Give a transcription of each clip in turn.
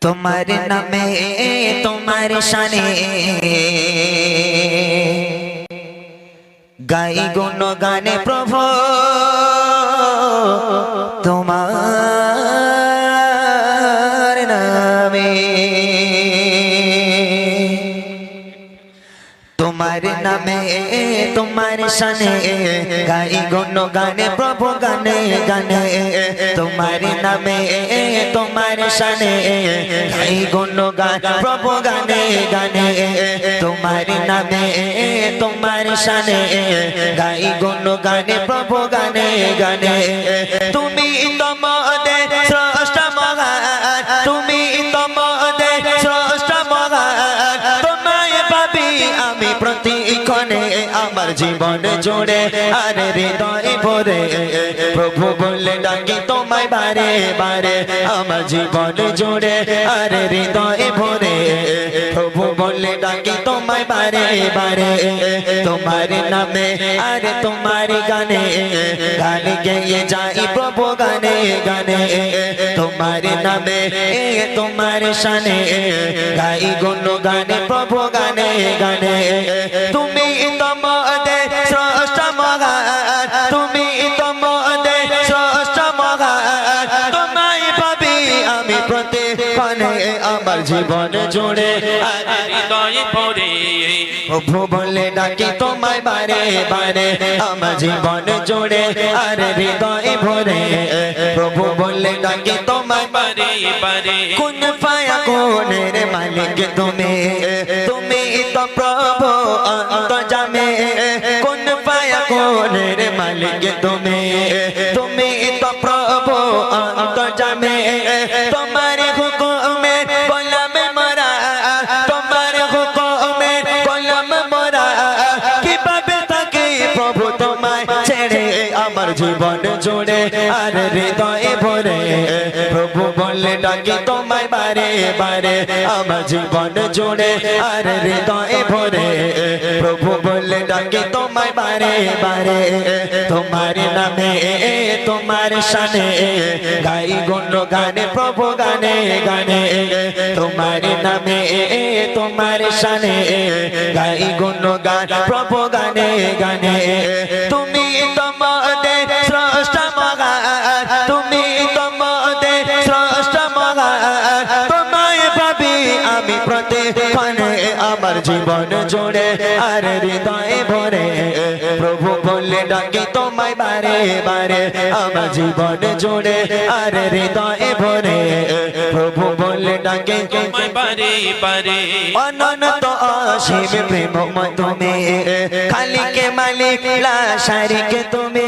তোমার নামে তোমার শানে গাই গুণ গানে প্রভু তোমার নামে তোমার নামে তোমার শানে গাই গুণ গানে প্রভু গানে গানে তোমার নামে তোমার শানে গাই গুণ গান প্রভু গানে গানে তোমার নামে তোমার শানে গাই গুণ গানে প্রভু গানে গানে তুমি তোমাদের স্রষ্টা মহান তুমি তোমাদের স্রষ্টা মহান তোমায় পাবি আমি প্রতিক্ষণে আমার জীবন জুড়ে আর হৃদয় ভরে প্রভু বলে ডাকি তোমায় বারে বারে আমার জীবন জুড়ে আর হৃদয় ভরে প্রভু বলে ডাকি তোমায় বারে বারে তোমার নামে আর তোমার গানে গান গেয়ে যাই প্রভু গানে গানে তোমার নামে তোমার শানে গাই গুণ গানে প্রভু গানে গানে তুমি তোমাদের স্রষ্টা মহান তুমি তোমাদের স্রষ্টা মহান তোমায় পাবি আমি প্রতিক্ষণে আমার জীবন জুড়ে আর হৃদয় ভরে প্রভু বলে ডাকি তোমায় বারে বারে আমার জীবন জুড়ে আর হৃদয় ভরে প্রভু বলে ডাকি তোমায় বারে বারে কোন পায়া কোনের মালিক তুমি তুমি তো প্রভু অন্তর্যামী কোন পায়া কোনের মালিক তুমি তুমি তো প্রভু অন্তর্যামী তোমার হুকুমে গোলাম মোরা তোমার হুকুমে গোলাম মোরা কিভাবে থাকি প্রভু তোমায় ছেড়ে আমার জীবন জুড়ে আর হৃদয় ভরে প্রভু বলে ডাকি তোমায় বারে বারে আমার জীবন জুড়ে আর হৃদয় ভরে প্রভু বলে ডাকি তোমায় বারে বারে তোমার নামে তোমার শানে গাই গুণ গানে প্রভু গানে গানে তোমার নামে তোমার শানে গাই গুণ গান প্রভু গানে গানে তুমি তোমাদের স্রষ্টা মহান তুমি তোমাদের স্রষ্টা মহান তোমায় পাবি আমি প্রতিক্ষণে আমার জীবন জুড়ে আর হৃদয় ভরে প্রভু বলে ডাকি তোমায় বারে বারে আমার জীবন জুড়ে আর হৃদয় ভরে প্রভু বলে ডাকি তোমায় বারে বারে অনন্ত অসীম প্রেমময় তুমি খালিকে মালিক লা শারিক তুমি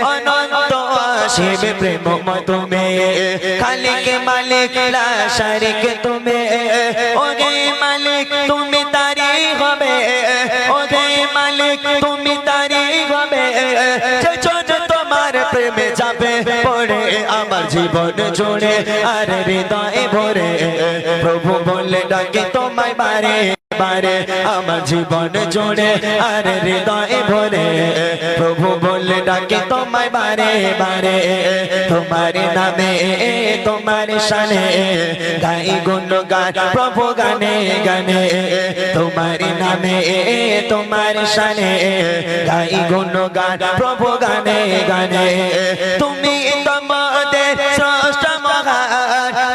অনন্ত অসীম প্রেমময় তুমি খালিকে মালিক লা শারিক তুমি ওহে মালিক তুমি তারি হবে ওহে মালিক তুমি তারি হবে যেজন তোমার প্রেমে যাবে পড়ে আমার জীবন জুড়ে আর হৃদয় ভরে প্রভু বলে ডাকি তোমায় বারে বারে আমার জীবন জুড়ে আর হৃদয় ভরে প্রভু বলে ডাকি তোমায় বারে বারে তোমার নামে তোমার শানে গাই গুণ গান প্রভু গানে গানে তোমার নামে তোমার শানে গাই গুণ গান প্রভু গানে গানে তুমি তোমাদের স্রষ্টা মহান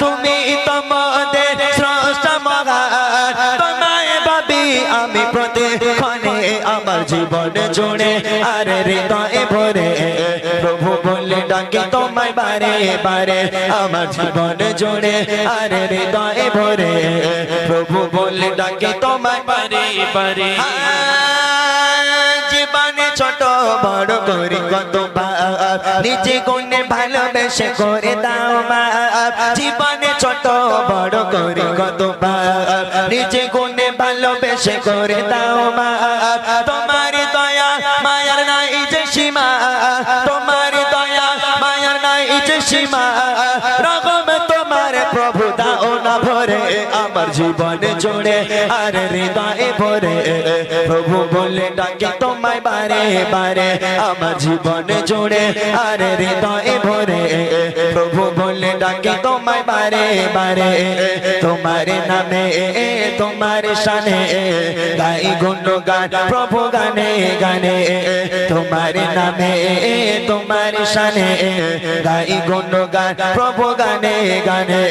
তুমি তোমাদের স্রষ্টা মহান তোমায় পাবি আমি প্রতিক্ষণে আমার জীবন জুড়ে আর হৃদয় ভরে প্রভু বলে ডাকি তোমায় বারে বারে আমার জীবন জুড়ে আর হৃদয় ভরে প্রভু বলে ডাকি তোমায় বারে বারে জীবনে ছোট বড় করি কত নিজে গুণে ভালোবেসে করে দাও মা জীবনে ছোট বড় করি কত নিজে গুণে ভালোবেসে করে দাও মা তোমার দয়া মায়ার নাই যে সীমা তোমার দয়া মায়ার নাই যে সীমা রকম তোমার প্রভু দাও না ভরে আমার জীবন জুড়ে আর হৃদয় ভরে প্রভু বলে ডাকি তোমায় বারে বারে আমার জীবন জুড়ে আর হৃদয় ভরে প্রভু বলে বলে ডাকি তোমায় বারে বারে তোমার নামে তোমার শানে গাই গুণগান প্রভু গানে গানে তোমার নামে তোমার শানে গাই গুণগান প্রভু গানে গানে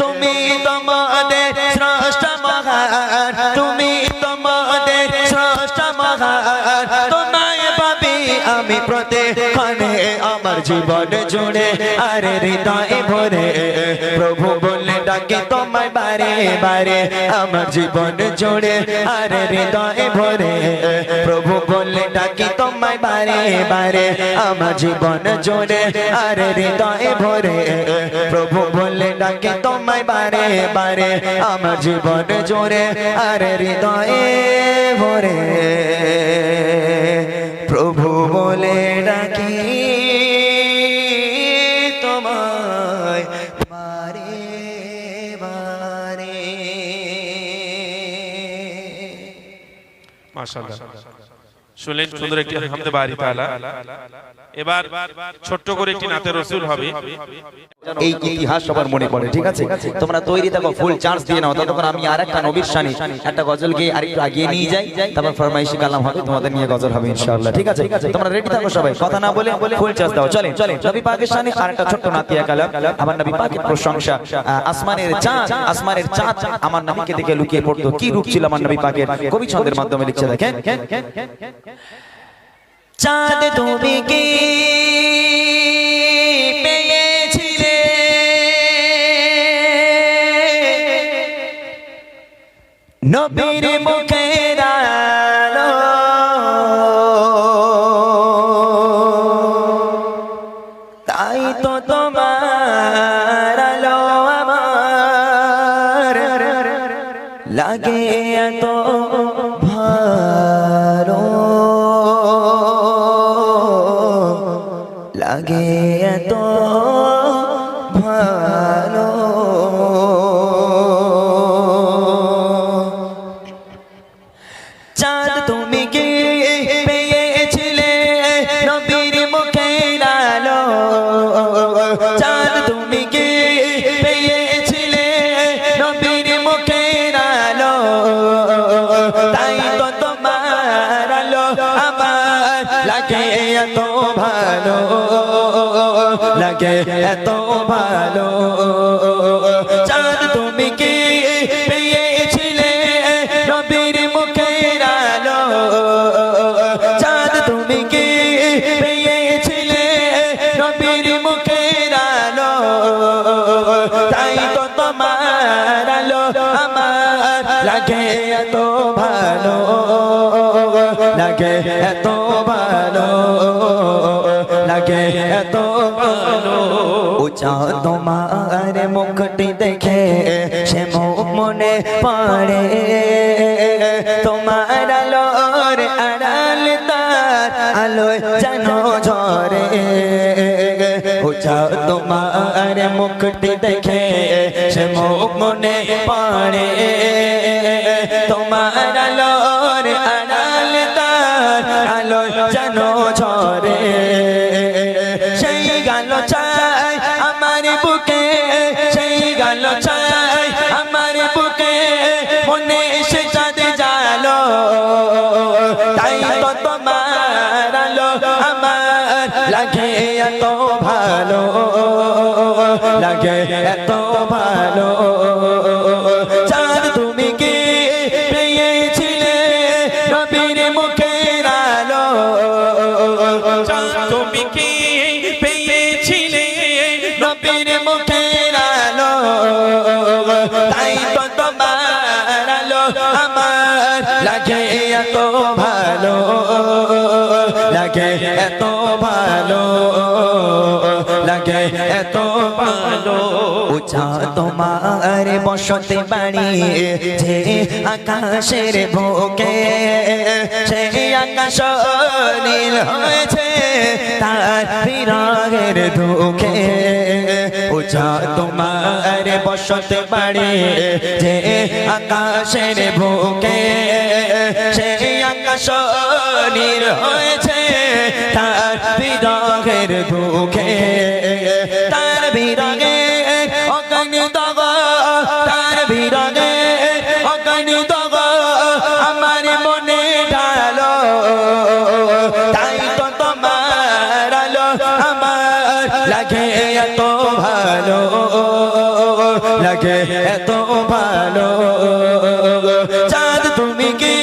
তুমি তোমাদের স্রষ্টা মহান তুমি তোমাদের স্রষ্টা মহান তোমায় পাবি আমি প্রত্যেকক্ষণে আমার জীবন জুড়ে আর হৃদয়ে ভরে প্রভু বলে ডাকে তোমায় বারে বারে আমার জীবন জুড়ে আর হৃদয়ে ভরে প্রভু বলে ডাকে তোমায় বারে বারে আমার জীবন জুড়ে আর হৃদয়ে ভরে প্রভু বলে ডাকে তোমায় বারে বারে আমার জীবন জুড়ে আর হৃদয়ে ভরে প্রভু বলে ডাকি তোমায় বারে বারে। মাশাআল্লাহ শুনলেন সুন্দর একটি হামদে বারি তাআলা। এবার ছোট্ট করে একটি নাতে রাসূল হবে। এই ইতিহাস সবার মনে পড়ে, ঠিক আছে? তোমরা তৈরি থাকো, ফুল চার্জ দিয়ে নাও। ততক্ষণ আমি আরেকটা নবীর শানে একটা গজল গিয়ে আরেকটু আগিয়ে নিয়ে যাই, তারপর ফরমাইশি কালাম হবে, তোমাদের নিয়ে গজল হবে ইনশাআল্লাহ, ঠিক আছে? তোমরা রেডি থাকো সবাই, কথা না বলে ফুল চার্জ দাও। চলেন নবী পাকের শানে আরেকটা ছোট্ট নাতিয়া কালাম। আমার নবী পাকের প্রশংসা। আসমানের চাঁদ আমার নবীকে দেখে লুকিয়ে পড়তো। কি রূপ ছিল আমার নবী পাকের, কবি ছন্দের মাধ্যমে লিখছে, দেখেন। চাঁদ তুমি কি পেয়েছিলে নবীর মুখের আলো, তাই তো তোমার আলো আমার লাগে এত ভালো, লাগে এত ভালো। চাঁদ তুমি কি পেয়েছিলে নবীর মুখের আলো, চাঁদ তুমি কি পেয়েছিলে নবীর মুখের আলো, তাই তো তোমার আলো আমার লাগে এত ভালো, লাগে এত ভালো। চাঁদ তুমি কি পেয়েছিলে নবীর মুখের আলো, চাঁদ তুমি কি পেয়েছিলে নবীর মুখের আলো, তাই তো তোমার আলো আমার লাগে এত ভালো, লাগে এত ভালো, লাগে এত ভালো। উচা তোমার মুখটি দেখে সে মুখ মনে পড়ে, তোমার আলোর আড়াল তার আলোয় যেন ঝরে। উচা তোমার মুখটি দেখে সে মুখ মনে পড়ে, তোমার আলোর আড়াল তার আলোয় যেন ঝরে। সেই গাল চাই আমার বুকে, সেই গাল চাই আমার বুকে, মনে এসে চাঁদ জালো, তাই তো তোমার আলো আমার লাগে এত ভালো, লাগে এত ভালো। চাঁদ তুমি কি পেয়েছিলে নবীর মুখের আলো, চাঁদ তুমি কি পেয়েছিলে নবীর মুখের আলো, তাই তো তোমার আলো আমার লাগে এত ভালো, লাগে এত ভালো, লাগে এত ভালো। উচা তোমার বসতে বাড়ি যে আকাশের বুকে, সেই আকাশ নীল হয়েছে তার বিরহের দুঃখে। উচা তোমার বসতে বাড়ি যে আকাশের বুকে, সেই আকাশ নীল হয়েছে তার বিরহের দুঃখে, তার বিরগে অগণিত গো তার বিরগে অগণিত গো আমার মনে ঢালো তাই তো তোমার আলো আমার লাগে এত ভালো লাগে এত ভালো চাঁদ তুমি কি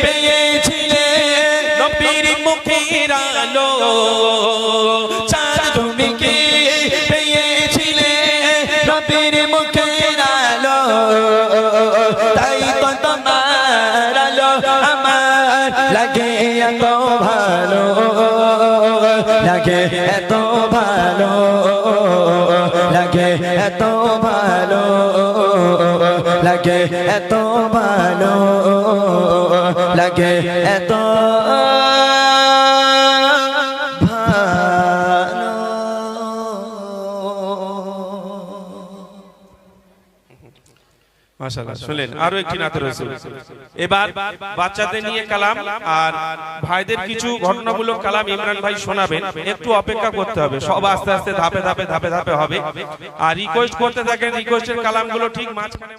পেয়েছিলে নবীর মুখের আলো চাঁদ তুমি কি পেয়েছিলে নবীর মুখের আলো তাই তো তোমার আলো আমার লাগে এত ভালো লাগে এত ভালো লাগে এত ভালো লাগে এত ভালো লাগে এত মাশাআল্লাহ শুনলেন আরো একটি নাতে রয়েছে এবার বাচ্চাদের নিয়ে কালাম আর ভাইদের কিছু ঘটনামূলক কালাম ইমরান ভাই শোনাবেন একটু অপেক্ষা করতে হবে সব আস্তে আস্তে ধাপে ধাপে হবে আর রিকোয়েস্ট করতে থাকেন রিকোয়েস্টের কালামগুলো ঠিক মাঝখানে